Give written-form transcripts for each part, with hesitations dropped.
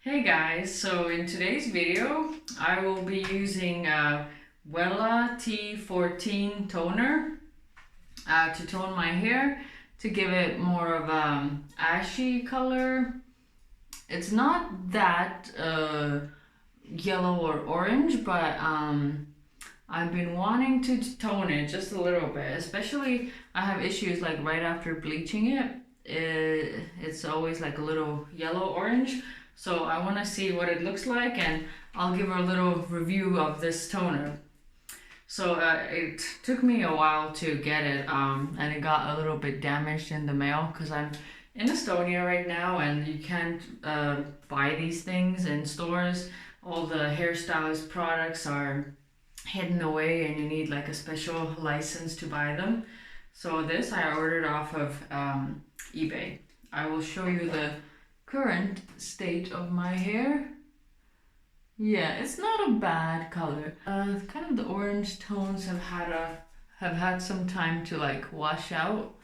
Hey guys, so in today's video I will be using Wella T14 toner to tone my hair to give it more of ashy color. It's not that yellow or orange, but I've been wanting to tone it just a little bit, especially I have issues like right after bleaching it's always like a little yellow orange. So I want to see what it looks like, and I'll give a little review of this toner. So it took me a while to get it, and it got a little bit damaged in the mail because I'm in Estonia right now, and you can't buy these things in stores. All the hairstylist products are hidden away, and you need like a special license to buy them. So this I ordered off of eBay. I will show you the current state of my hair. Yeah, it's not a bad color. Kind of the orange tones have had some time to like wash out.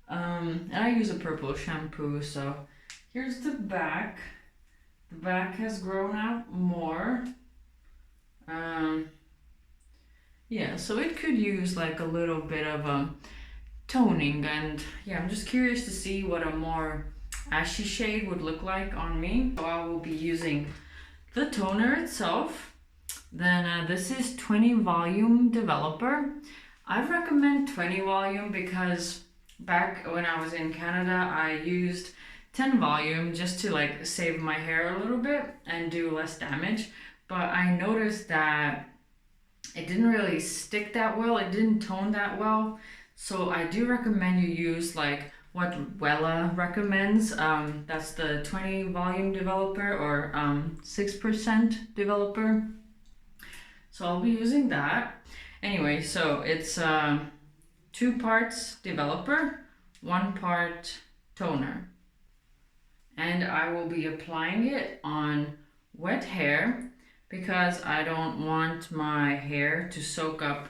And I use a purple shampoo, so here's the back. The back has grown out more. Yeah, so it could use like a little bit of toning, and yeah, I'm just curious to see what a more ashy shade would look like on me. So I will be using the toner itself. Then this is 20 volume developer. I recommend 20 volume because back when I was in Canada, I used 10 volume just to like save my hair a little bit and do less damage. But I noticed that it didn't really stick that well. It didn't tone that well. So I do recommend you use like what Wella recommends. That's the 20 volume developer, or 6% developer. So I'll be using that. Anyway, so it's 2 parts developer, 1 part toner. And I will be applying it on wet hair because I don't want my hair to soak up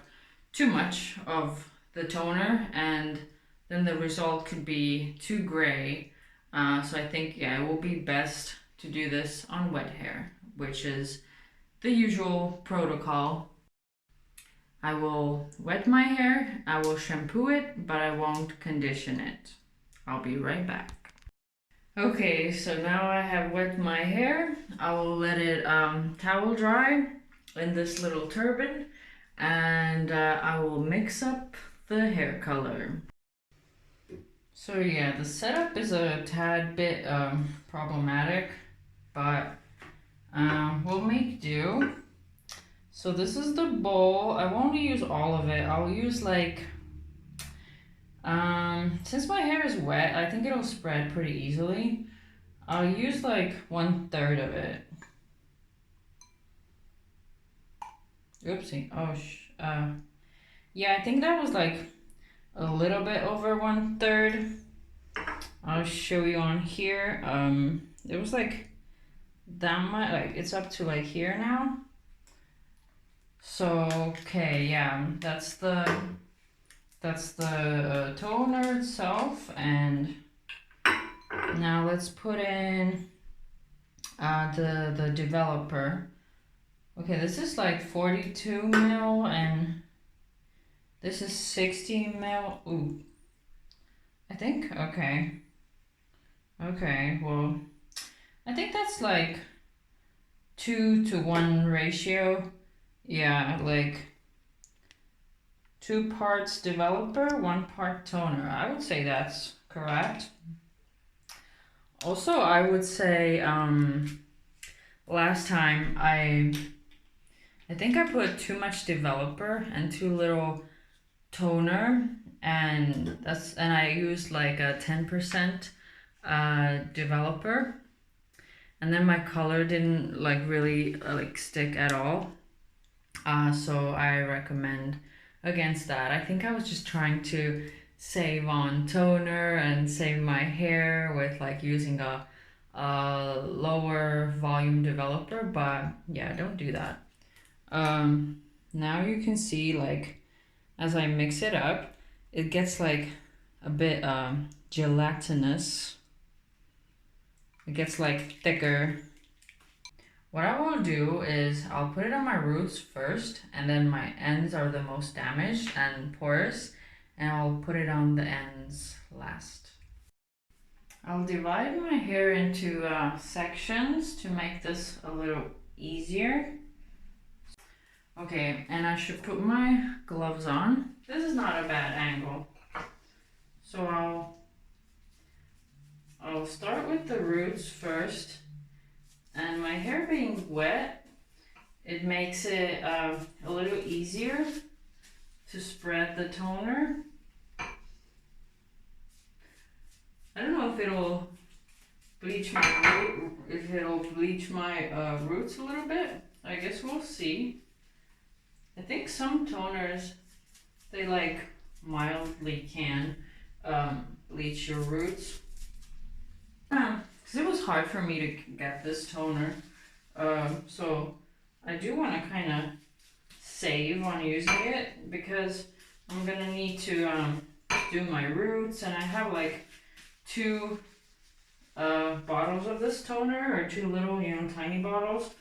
too much of the toner, and then the result could be too gray. So I think, yeah, it will be best to do this on wet hair, which is the usual protocol. I will wet my hair, I will shampoo it, but I won't condition it. I'll be right back. Okay, so now I have wet my hair. I will let it towel dry in this little turban, and I will mix up the hair color. So yeah, the setup is a tad bit problematic, but we'll make do. So this is the bowl. I won't use all of it. I'll use like, since my hair is wet, I think it'll spread pretty easily. I'll use like 1/3 of it. Oopsie. Yeah, I think that was like a little bit over 1/3. I'll show you on here. It was like that much, like it's up to like here now. So okay, yeah, that's the toner itself, and now let's put in the developer. Okay, this is like 42 mil, and this is 60 mil. Ooh, I think, okay, well, I think that's like 2-to-1 ratio. Yeah, like 2 parts developer, 1 part toner. I would say that's correct. Also, I would say last time I think I put too much developer and too little toner, and I used like a 10% developer, and then my color didn't like really like stick at all. So I recommend against that. I think I was just trying to save on toner and save my hair with like using a lower volume developer, but yeah, don't do that. Now you can see, like, as I mix it up, it gets like a bit gelatinous. It gets like thicker. What I will do is I'll put it on my roots first, and then my ends are the most damaged and porous, and I'll put it on the ends last. I'll divide my hair into sections to make this a little easier. Okay, and I should put my gloves on. This is not a bad angle. So I'll start with the roots first, and my hair being wet, it makes it a little easier to spread the toner. I don't know if it'll bleach my roots a little bit. I guess we'll see. I think some toners, they like mildly can bleach your roots. Because it was hard for me to get this toner. So I do want to kind of save on using it because I'm going to need to do my roots, and I have like 2 bottles of this toner, or 2 little, tiny bottles.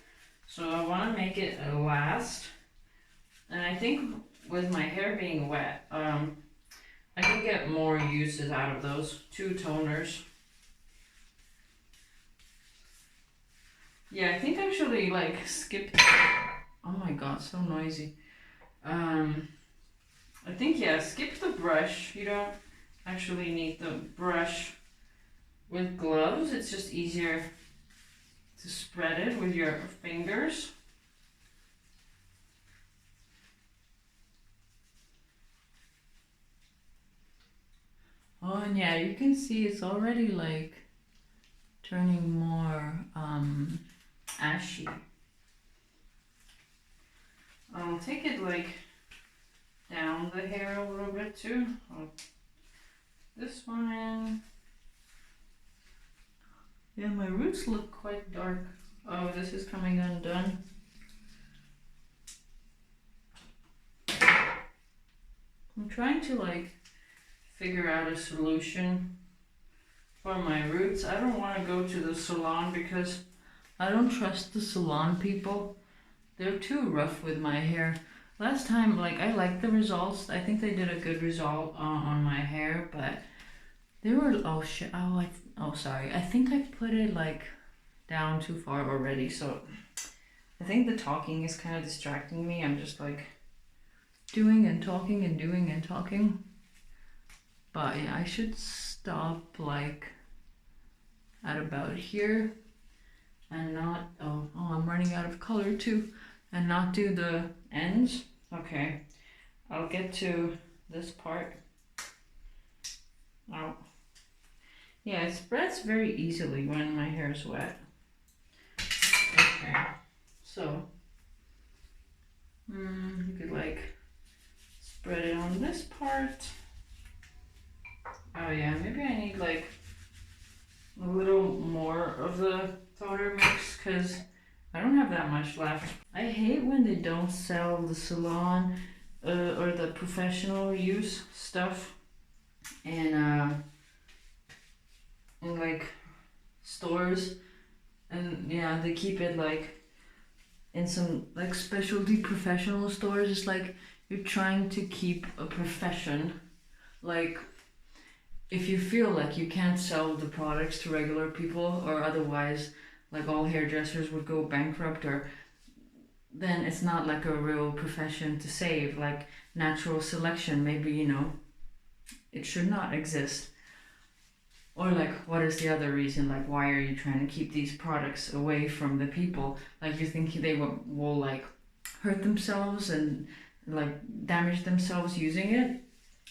So I want to make it last. And I think with my hair being wet, I can get more uses out of those 2 toners. Yeah, I think actually like skip. Oh my god, so noisy. I think, yeah, skip the brush. You don't actually need the brush with gloves. It's just easier to spread it with your fingers. Oh, and yeah, you can see it's already like turning more ashy. I'll take it like down the hair a little bit too. This one. Yeah, my roots look quite dark. Oh, this is coming undone. I'm trying to like figure out a solution for my roots. I don't want to go to the salon because I don't trust the salon people. They're too rough with my hair. Last time, like, I liked the results. I think they did a good result on my hair, but they were, oh shit, oh sorry. I think I put it like down too far already, so I think the talking is kind of distracting me. I'm just like doing and talking and doing and talking. But yeah, I should stop like at about here and not, oh, I'm running out of color too, and not do the ends. Okay, I'll get to this part. Oh, yeah, it spreads very easily when my hair is wet. Okay, so you could like spread it on this part. Oh yeah, maybe I need like a little more of the toner mix because I don't have that much left. I hate when they don't sell the salon or the professional use stuff in like stores, and yeah, they keep it like in some like specialty professional stores. It's like you're trying to keep a profession. Like, if you feel like you can't sell the products to regular people, or otherwise like all hairdressers would go bankrupt, or then it's not like a real profession to save. Like natural selection, maybe, it should not exist. Or like, what is the other reason? Like, why are you trying to keep these products away from the people? Like, you think they will like hurt themselves and like damage themselves using it?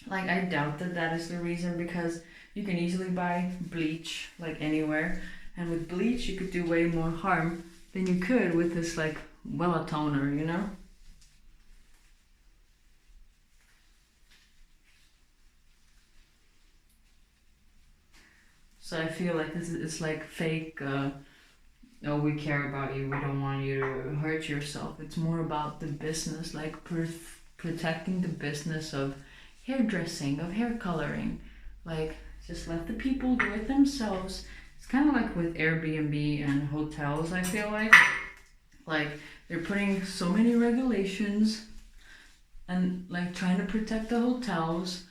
Like, I doubt that is the reason, because you can easily buy bleach like anywhere, and with bleach you could do way more harm than you could with this like Wella toner, So I feel like this is like fake, oh, we care about you, we don't want you to hurt yourself. It's more about the business, like protecting the business of hairdressing, of hair coloring. Like, just let the people do it themselves. It's kind of like with Airbnb and hotels, I feel like. Like, they're putting so many regulations and like trying to protect the hotels,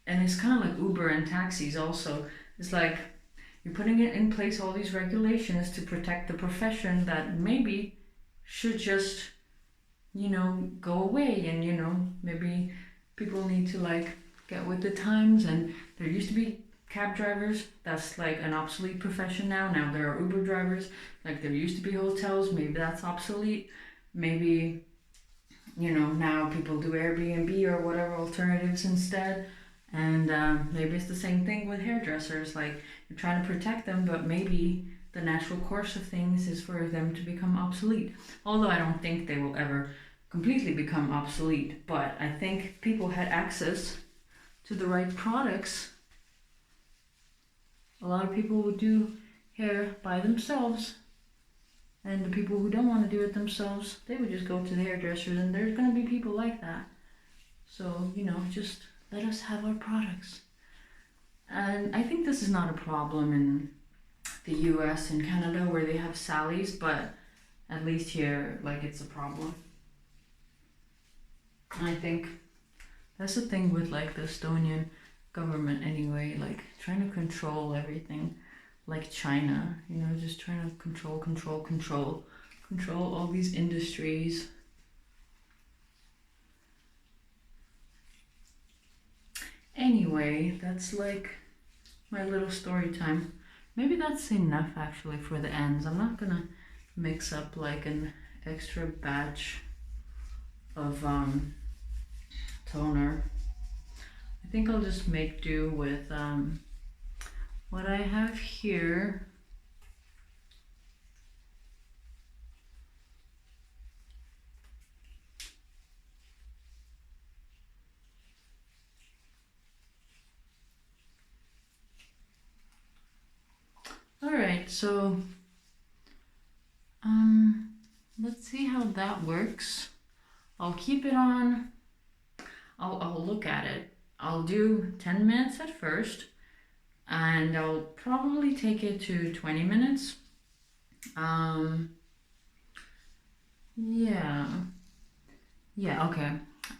and it's kind of like Uber and taxis also. It's like you're putting it in place, all these regulations to protect the profession that maybe should just, you know, go away. And, you know, maybe people need to like get with the times. And there used to be cab drivers, that's like an obsolete profession now. Now there are Uber drivers. Like, there used to be hotels, maybe that's obsolete. Maybe, you know, now people do Airbnb or whatever alternatives instead. And maybe it's the same thing with hairdressers. Like, you're trying to protect them, but maybe the natural course of things is for them to become obsolete. Although I don't think they will ever completely become obsolete, but I think if people had access to the right products, a lot of people would do hair by themselves. And the people who don't want to do it themselves, they would just go to the hairdressers, and there's going to be people like that. So, you know, just let us have our products. And I think this is not a problem in the US and Canada where they have Sally's, but at least here, like, it's a problem. And I think that's the thing with like the Estonian government anyway, like trying to control everything, like China, you know, just trying to control all these industries. Anyway, that's like my little story time. Maybe that's enough actually for the ends. I'm not gonna mix up like an extra batch of toner. I think I'll just make do with what I have here. Alright, so let's see how that works. I'll keep it on. I'll look at it. I'll do 10 minutes at first, and I'll probably take it to 20 minutes. Yeah, okay.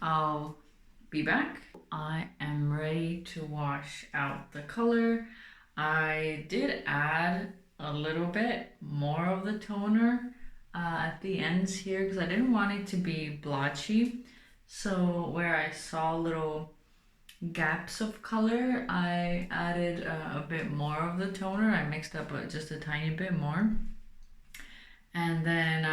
I'll be back. I am ready to wash out the color. I did add a little bit more of the toner at the ends here because I didn't want it to be blotchy. So where I saw little gaps of color, I added a bit more of the toner. I mixed up just a tiny bit more. And then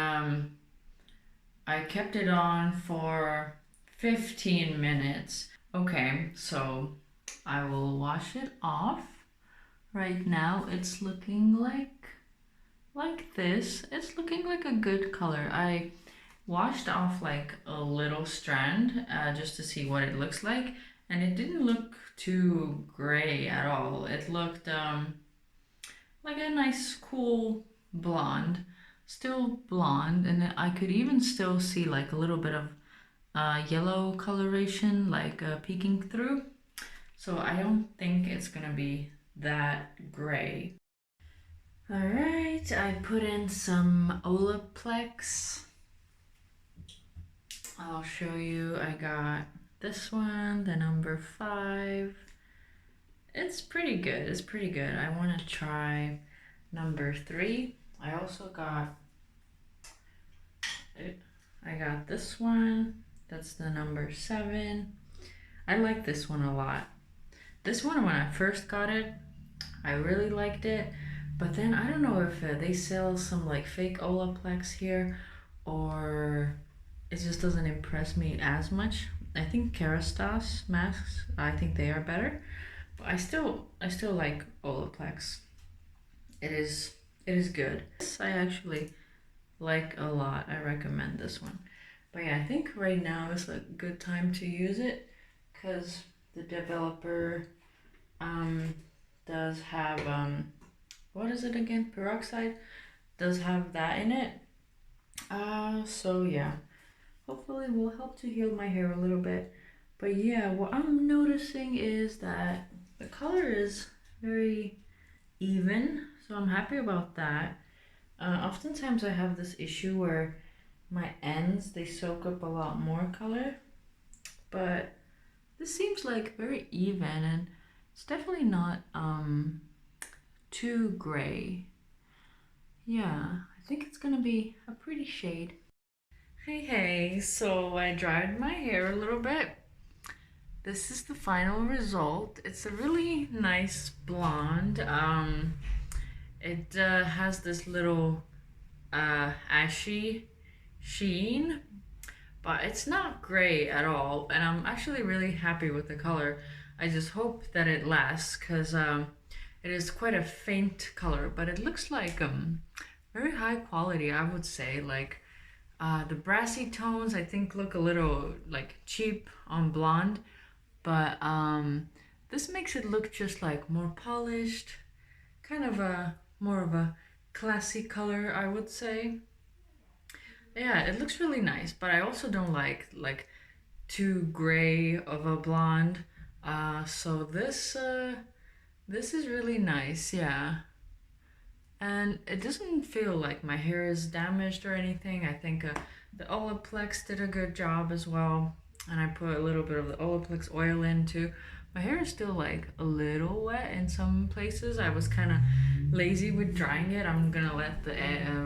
I kept it on for 15 minutes. Okay, so I will wash it off. Right now it's looking like this. It's looking like a good color. I washed off like a little strand just to see what it looks like, and it didn't look too gray at all. It looked like a nice cool blonde, still blonde, and I could even still see like a little bit of yellow coloration like peeking through. So I don't think it's gonna be that gray. All right, I put in some Olaplex. I'll show you. I got this one, the number 5. It's pretty good. It's pretty good. I want to try number 3. I also got it. I got this one. That's the number 7. I like this one a lot. This one, when I first got it, I really liked it. But then I don't know if they sell some like fake Olaplex here, or it just doesn't impress me as much. I think Kerastase masks, I think they are better. But I still like Olaplex. It is good. This I actually like a lot. I recommend this one. But yeah, I think right now is a good time to use it because the developer does have what is it again? Peroxide does have that in it. So yeah, hopefully will help to heal my hair a little bit. But yeah, what I'm noticing is that the color is very even, so I'm happy about that. Oftentimes I have this issue where my ends, they soak up a lot more color, but this seems like very even and it's definitely not too gray. Yeah, I think it's gonna be a pretty shade. Hey, so I dried my hair a little bit. This is the final result. It's a really nice blonde. It has this little ashy sheen, but it's not gray at all. And I'm actually really happy with the color. I just hope that it lasts because it is quite a faint color, but it looks like very high quality, I would say. Like the brassy tones, I think, look a little like cheap on blonde, but this makes it look just like more polished, kind of a more of a classy color, I would say. Yeah, it looks really nice, but I also don't like too gray of a blonde. So this is really nice, yeah. And it doesn't feel like my hair is damaged or anything. I think the Olaplex did a good job as well. And I put a little bit of the Olaplex oil in too. My hair is still like a little wet in some places. I was kind of lazy with drying it. I'm gonna let the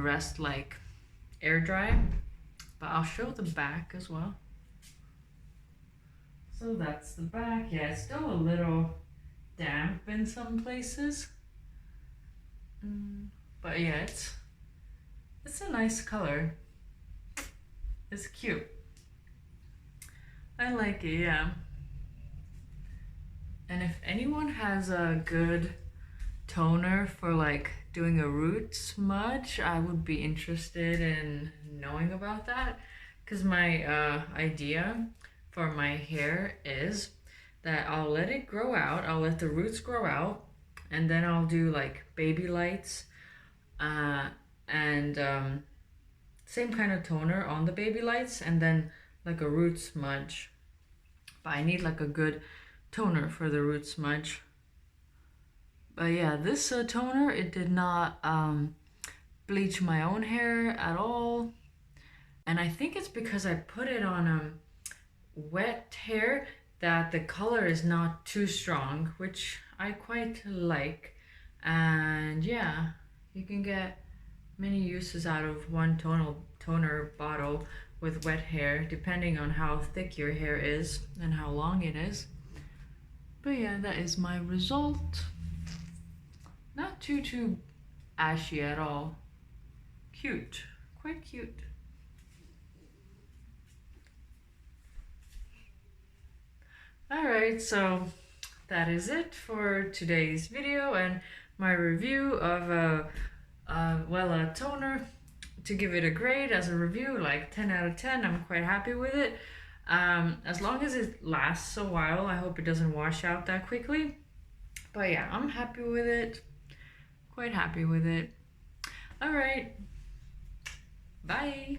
rest like air dry. But I'll show the back as well. So that's the back. Yeah, it's still a little damp in some places. But yeah, it's a nice color. It's cute. I like it, yeah. And if anyone has a good toner for like doing a root smudge, I would be interested in knowing about that. Because my idea for my hair is that I'll let it grow out, I'll let the roots grow out, and then I'll do like baby lights and same kind of toner on the baby lights and then like a root smudge. But I need like a good toner for the root smudge. But yeah, this toner, it did not bleach my own hair at all. And I think it's because I put it on wet hair that the color is not too strong, which I quite like. And yeah, you can get many uses out of one toner bottle with wet hair, depending on how thick your hair is and how long it is. But yeah, that is my result. Not too ashy at all. Cute, quite cute. Alright, so that is it for today's video and my review of Wella toner. To give it a grade as a review, like 10 out of 10, I'm quite happy with it. As long as it lasts a while, I hope it doesn't wash out that quickly. But yeah, I'm happy with it. Quite happy with it. Alright, bye!